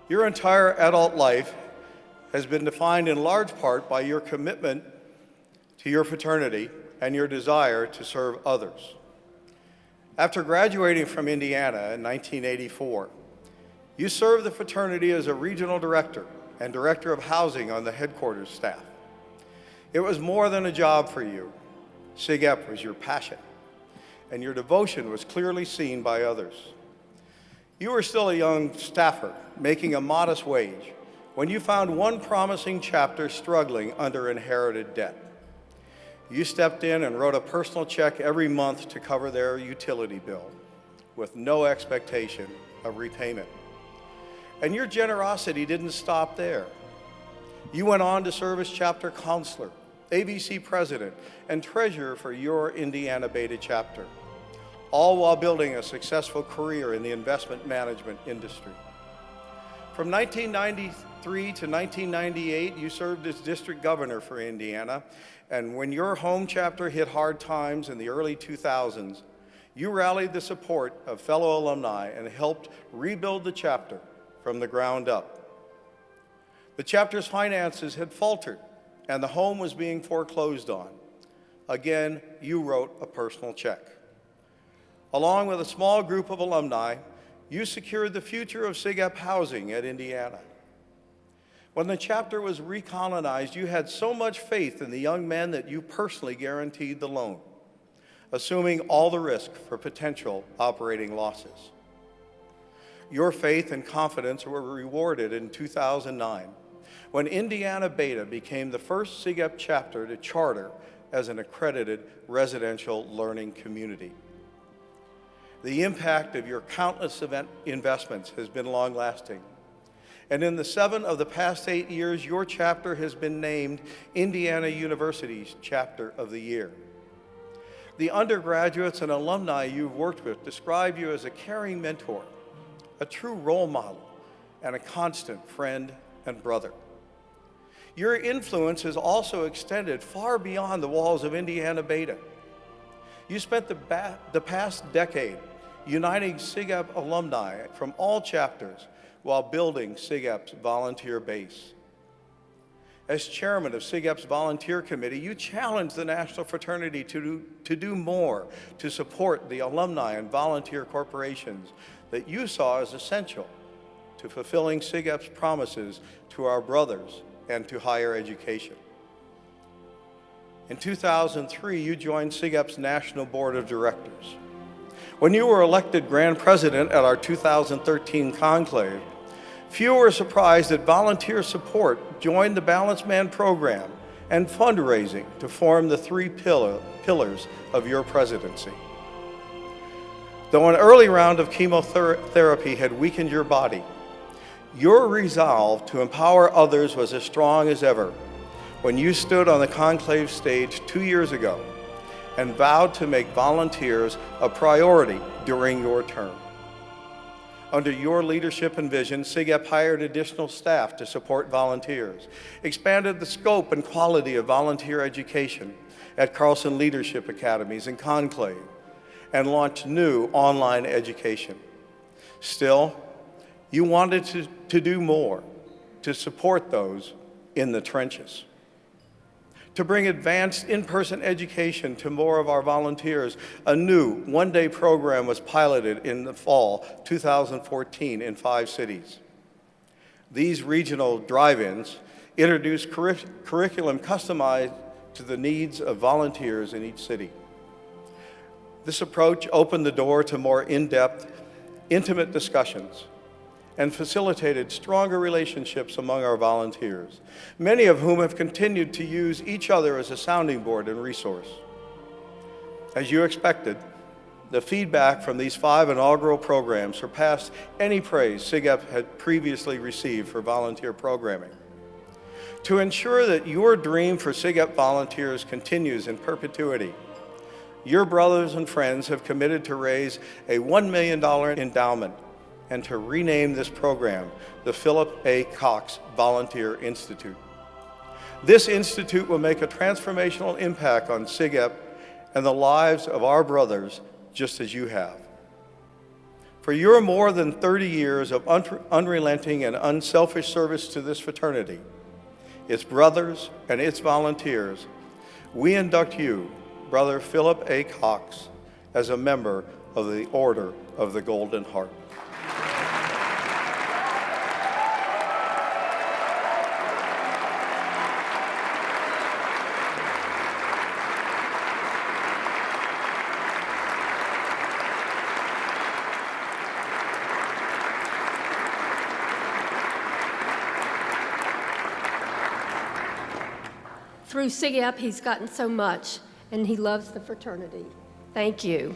Your entire adult life has been defined in large part by your commitment to your fraternity and your desire to serve others. After graduating from Indiana in 1984, you served the fraternity as a regional director and director of housing on the headquarters staff. It was more than a job for you. SigEp was your passion, and your devotion was clearly seen by others. You were still a young staffer, making a modest wage, when you found one promising chapter struggling under inherited debt. You stepped in and wrote a personal check every month to cover their utility bill, with no expectation of repayment. And your generosity didn't stop there. You went on to serve as chapter counselor, AVC president, and treasurer for your Indiana Beta chapter, all while building a successful career in the investment management industry. From 1993 to 1998, you served as district governor for Indiana, and when your home chapter hit hard times in the early 2000s, you rallied the support of fellow alumni and helped rebuild the chapter from the ground up. The chapter's finances had faltered, and the home was being foreclosed on. Again, you wrote a personal check. Along with a small group of alumni, you secured the future of SigEp housing at Indiana. When the chapter was recolonized, you had so much faith in the young men that you personally guaranteed the loan, assuming all the risk for potential operating losses. Your faith and confidence were rewarded in 2009, when Indiana Beta became the first SigEp chapter to charter as an accredited residential learning community. The impact of your countless investments has been long-lasting. And in the 7 of the past 8 years, your chapter has been named Indiana University's Chapter of the Year. The undergraduates and alumni you've worked with describe you as a caring mentor, a true role model, and a constant friend and brother. Your influence has also extended far beyond the walls of Indiana Beta. You spent the past decade uniting SigEp alumni from all chapters while building SigEp's volunteer base. As chairman of SigEp's volunteer committee, you challenged the National Fraternity to do more to support the alumni and volunteer corporations that you saw as essential to fulfilling SigEp's promises to our brothers and to higher education. In 2003, you joined SigEp's National Board of Directors. When you were elected Grand President at our 2013 conclave, few were surprised that volunteer support joined the Balanced Man program and fundraising to form the 3 pillars of your presidency. Though an early round of chemotherapy had weakened your body, your resolve to empower others was as strong as ever when you stood on the conclave stage 2 years ago and vowed to make volunteers a priority during your term. Under your leadership and vision, SigEp hired additional staff to support volunteers, expanded the scope and quality of volunteer education at Carlson Leadership Academies and Conclave, and launched new online education. Still, you wanted to do more to support those in the trenches. To bring advanced in-person education to more of our volunteers, a new one-day program was piloted in the fall 2014 in 5 cities. These regional drive-ins introduce curriculum customized to the needs of volunteers in each city. This approach opened the door to more in-depth, intimate discussions and facilitated stronger relationships among our volunteers, many of whom have continued to use each other as a sounding board and resource. As you expected, the feedback from these 5 inaugural programs surpassed any praise SigEp had previously received for volunteer programming. To ensure that your dream for SigEp volunteers continues in perpetuity, your brothers and friends have committed to raise a $1 million endowment and to rename this program the Phillip A. Cox Volunteer Institute. This institute will make a transformational impact on SigEp and the lives of our brothers just as you have. for your more than 30 years of unrelenting and unselfish service to this fraternity, its brothers and its volunteers, we induct you, Brother Phillip A. Cox, as a member of the Order of the Golden Heart. Through SigEp, he's gotten so much, and he loves the fraternity. Thank you.